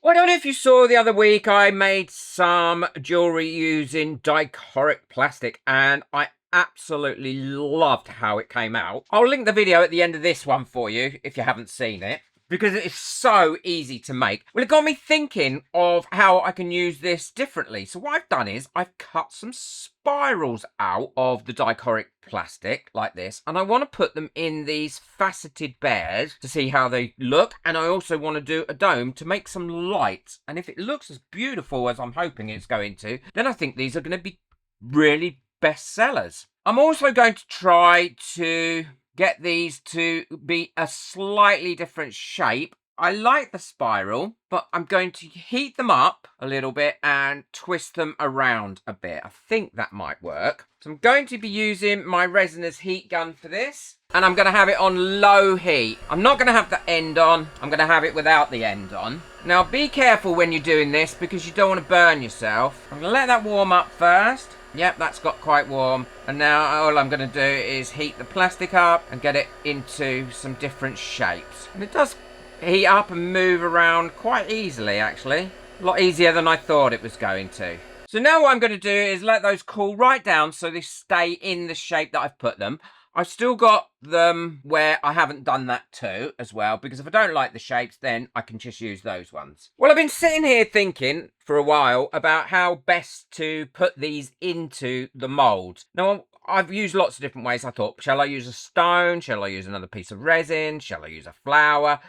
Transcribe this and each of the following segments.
Well, I don't know if you saw the other week, I made some jewellery using dichroic plastic and I absolutely loved how it came out. I'll link the video at the end of this one for you if you haven't seen it, because it is so easy to make. Well, it got me thinking of how I can use this differently. So what I've done is I've cut some spirals out of the dichroic plastic like this, and I want to put them in these faceted bears to see how they look. And I also want to do a dome to make some light. And if it looks as beautiful as I'm hoping it's going to, then I think these are going to be really best sellers. I'm also going to try to get these to be a slightly different shape. I like the spiral, but I'm going to heat them up a little bit and twist them around a bit. I think that might work. So I'm going to be using my resinous heat gun for this, and I'm going to have it on low heat. I'm not going to have the end on. I'm going to have it without the end on. Now be careful when you're doing this because you don't want to burn yourself. I'm going to let that warm up first. Yep, that's got quite warm. And now all I'm going to do is heat the plastic up and get it into some different shapes. And it does heat up and move around quite easily, actually. A lot easier than I thought it was going to. So now what I'm going to do is let those cool right down so they stay in the shape that I've put them. I've still got them where I haven't done that too as well, because if I don't like the shapes, then I can just use those ones. Well, I've been sitting here thinking for a while about how best to put these into the mould. Now, I've used lots of different ways. I thought, shall I use a stone? Shall I use another piece of resin? Shall I use a flower?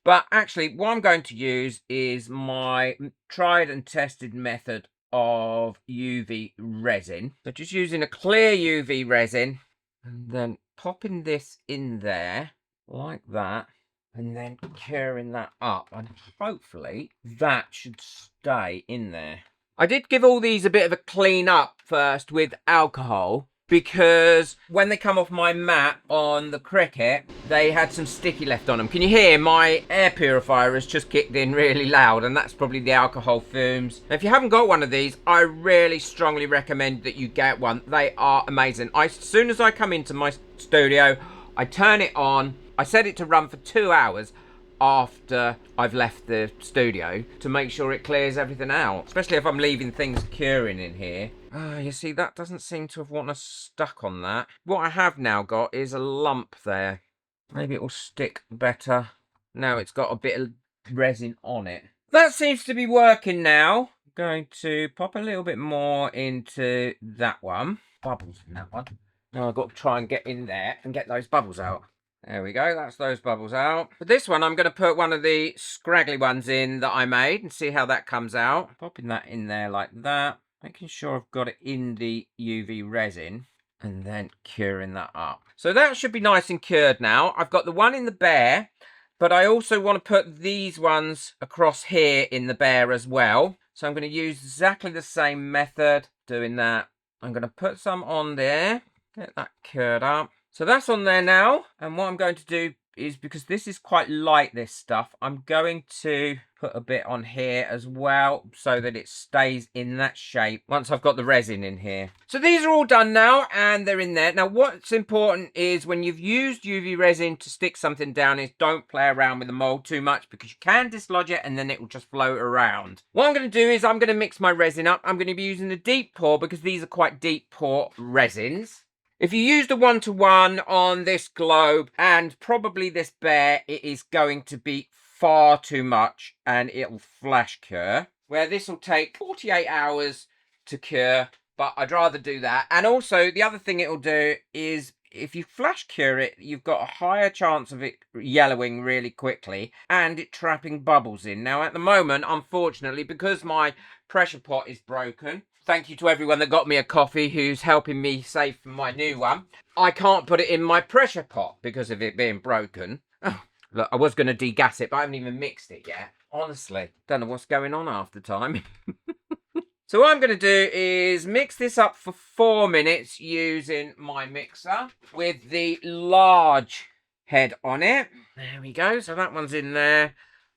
But actually, what I'm going to use is my tried and tested method of UV resin. So just using a clear UV resin, and then popping this in there like that, and then curing that up, and hopefully that should stay in there. I did give all these a bit of a clean up first with alcohol, because when they come off my mat on the Cricut, they had some sticky left on them. Can you hear my air purifier has just kicked in really loud, and that's probably the alcohol fumes. Now, if you haven't got one of these, I really strongly recommend that you get one. They are amazing. As soon as I come into my studio, I turn it on. I set it to run for 2 hours after I've left the studio to make sure it clears everything out, especially if I'm leaving things curing in here. You see, that doesn't seem to have wanted stuck on that. What I have now got is a lump there. Maybe it will stick better. Now it's got a bit of resin on it. That seems to be working now. I'm going to pop a little bit more into that one. Bubbles in that one. Now I've got to try and get in there and get those bubbles out. There we go, that's those bubbles out. For this one, I'm going to put one of the scraggly ones in that I made and see how that comes out. Popping that in there like that. Making sure I've got it in the UV resin. And then curing that up. So that should be nice and cured now. I've got the one in the bear, but I also want to put these ones across here in the bear as well. So I'm going to use exactly the same method doing that. I'm going to put some on there. Get that cured up. So that's on there now, and what I'm going to do is, because this is quite light, this stuff, I'm going to put a bit on here as well so that it stays in that shape once I've got the resin in here. So these are all done now and they're in there. Now what's important is when you've used UV resin to stick something down is don't play around with the mold too much, because you can dislodge it and then it will just float around. What I'm going to do is I'm going to mix my resin up. I'm going to be using the deep pour because these are quite deep pour resins. If you use the 1-to-1 on this globe and probably this bear, it is going to be far too much and it'll flash cure. Where this will take 48 hours to cure, but I'd rather do that. And also the other thing it'll do is if you flash cure it, you've got a higher chance of it yellowing really quickly and it trapping bubbles in. Now at the moment, unfortunately, because my pressure pot is broken, thank you to everyone that got me a coffee who's helping me save for my new one, I can't put it in my pressure pot because of it being broken. Oh, look, I was going to degas it, but I haven't even mixed it yet. Honestly, don't know what's going on half the time. So what I'm going to do is mix this up for 4 minutes using my mixer with the large head on it. There we go. So that one's in there.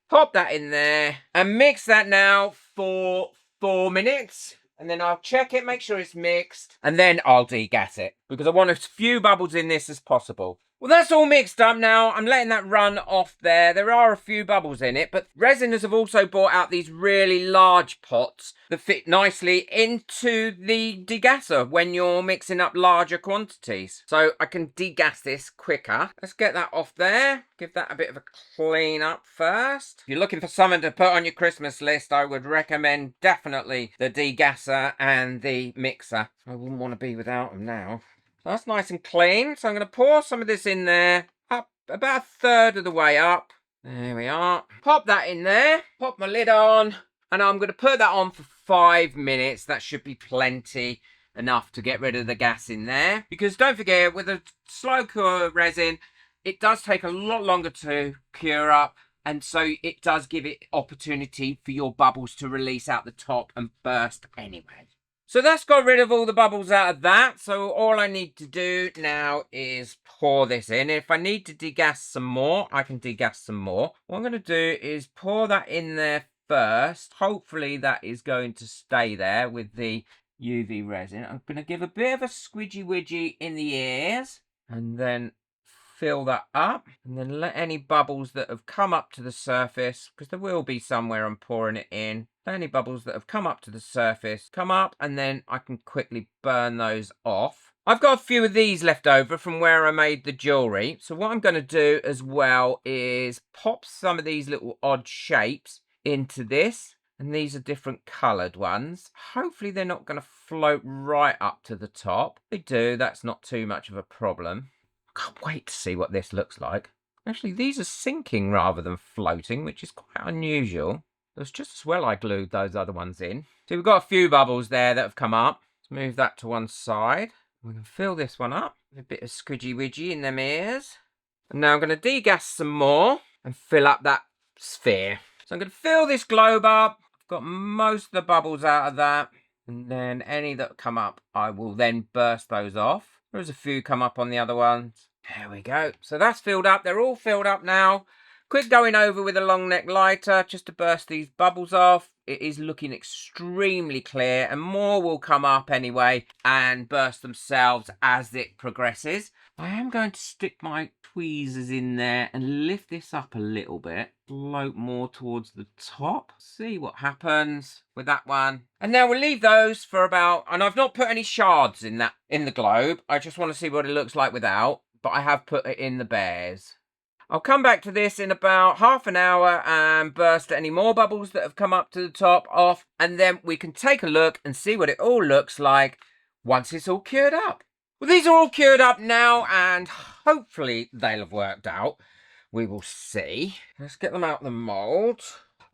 Pop that in there and mix that now for 4 minutes. And then I'll check it, make sure it's mixed, and then I'll degas it because I want as few bubbles in this as possible. Well, that's all mixed up now. I'm letting that run off there. There are a few bubbles in it, but resiners have also brought out these really large pots that fit nicely into the degasser when you're mixing up larger quantities. So I can degas this quicker. Let's get that off there. Give that a bit of a clean up first. If you're looking for something to put on your Christmas list, I would recommend definitely the degasser and the mixer. I wouldn't want to be without them now. That's nice and clean. So I'm going to pour some of this in there, up about a third of the way up. There we are. Pop that in there, pop my lid on, and I'm going to put that on for 5 minutes. That should be plenty enough to get rid of the gas in there. Because don't forget, with a slow cure resin, it does take a lot longer to cure up. And so it does give it opportunity for your bubbles to release out the top and burst anyway. So that's got rid of all the bubbles out of that. So all I need to do now is pour this in. If I need to degas some more, I can degas some more. What I'm going to do is pour that in there first. Hopefully that is going to stay there with the UV resin. I'm going to give a bit of a squidgy widgy in the ears and then fill that up, and then let any bubbles that have come up to the surface, because there will be somewhere I'm pouring it in, any bubbles that have come up to the surface come up, and then I can quickly burn those off. I've got a few of these left over from where I made the jewelry, so what I'm going to do as well is pop some of these little odd shapes into this, and these are different coloured ones. Hopefully they're not going to float right up to the top. If they do, that's not too much of a problem. Can't wait to see what this looks like. Actually, these are sinking rather than floating, which is quite unusual. It was just as well I glued those other ones in. So we've got a few bubbles there that have come up. Let's move that to one side. We can fill this one up with a bit of squidgy widgy in them ears. And now I'm going to degas some more and fill up that sphere. So I'm going to fill this globe up. I've got most of the bubbles out of that. And then any that come up, I will then burst those off. There's a few come up on the other ones. There we go. So that's filled up. They're all filled up now. Quick going over with a long neck lighter just to burst these bubbles off. It is looking extremely clear, and more will come up anyway and burst themselves as it progresses. I am going to stick my tweezers in there and lift this up a little bit. Float more towards the top. See what happens with that one. And now we'll leave those for about, and I've not put any shards in the globe. I just want to see what it looks like without, but I have put it in the bears. I'll come back to this in about half an hour and burst any more bubbles that have come up to the top off, and then we can take a look and see what it all looks like once it's all cured up. Well, these are all cured up now, and hopefully they'll have worked out. We will see. Let's get them out of the mould.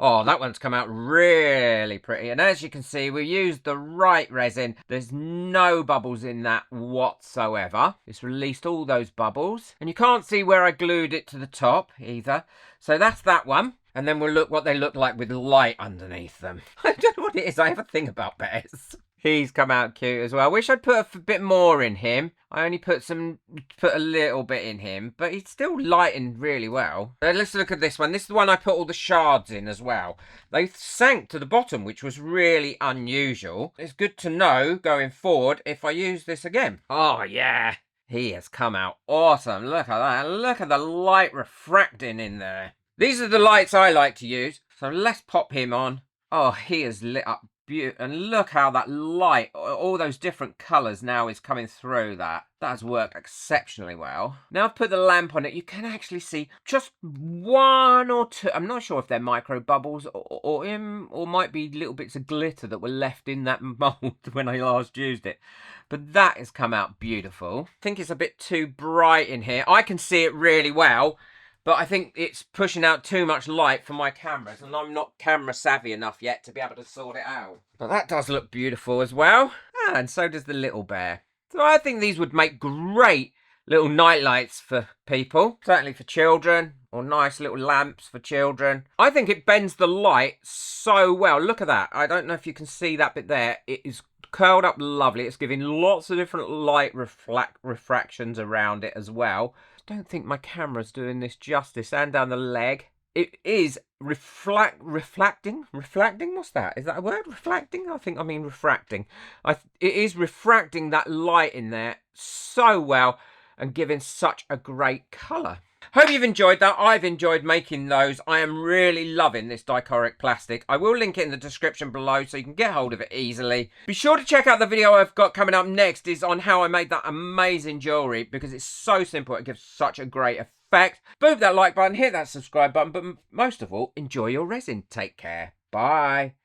Oh, that one's come out really pretty. And as you can see, we used the right resin. There's no bubbles in that whatsoever. It's released all those bubbles. And you can't see where I glued it to the top either. So that's that one. And then we'll look what they look like with light underneath them. I don't know what it is. I have a thing about bears. He's come out cute as well. I wish I'd put a bit more in him. I only put a little bit in him, but he's still lighting really well. Let's look at this one. This is the one I put all the shards in as well. They sank to the bottom, which was really unusual. It's good to know going forward if I use this again. Oh, yeah. He has come out awesome. Look at that. Look at the light refracting in there. These are the lights I like to use. So let's pop him on. Oh, he is lit up. And look how that light, all those different colours now is coming through that. That has worked exceptionally well. Now I've put the lamp on it, you can actually see just one or two, I'm not sure if they're micro bubbles or might be little bits of glitter that were left in that mould when I last used it. But that has come out beautiful. I think it's a bit too bright in here. I can see it really well. But I think it's pushing out too much light for my cameras, and I'm not camera savvy enough yet to be able to sort it out. But that does look beautiful as well. And so does the little bear. So I think these would make great little night lights for people. Certainly for children, or nice little lamps for children. I think it bends the light so well. Look at that. I don't know if you can see that bit there. It is curled up lovely. It's giving lots of different light refractions around it as well. I don't think my camera's doing this justice. And down the leg. It is reflecting. What's that? Is that a word? Reflecting? I mean refracting. It is refracting that light in there so well. and giving such a great colour. Hope you've enjoyed that. I've enjoyed making those. I am really loving this dichroic plastic. I will link it in the description below so you can get hold of it easily. Be sure to check out the video I've got coming up next is on how I made that amazing jewellery, because it's so simple. It gives such a great effect. Boom that like button, hit that subscribe button, but most of all, enjoy your resin. Take care. Bye.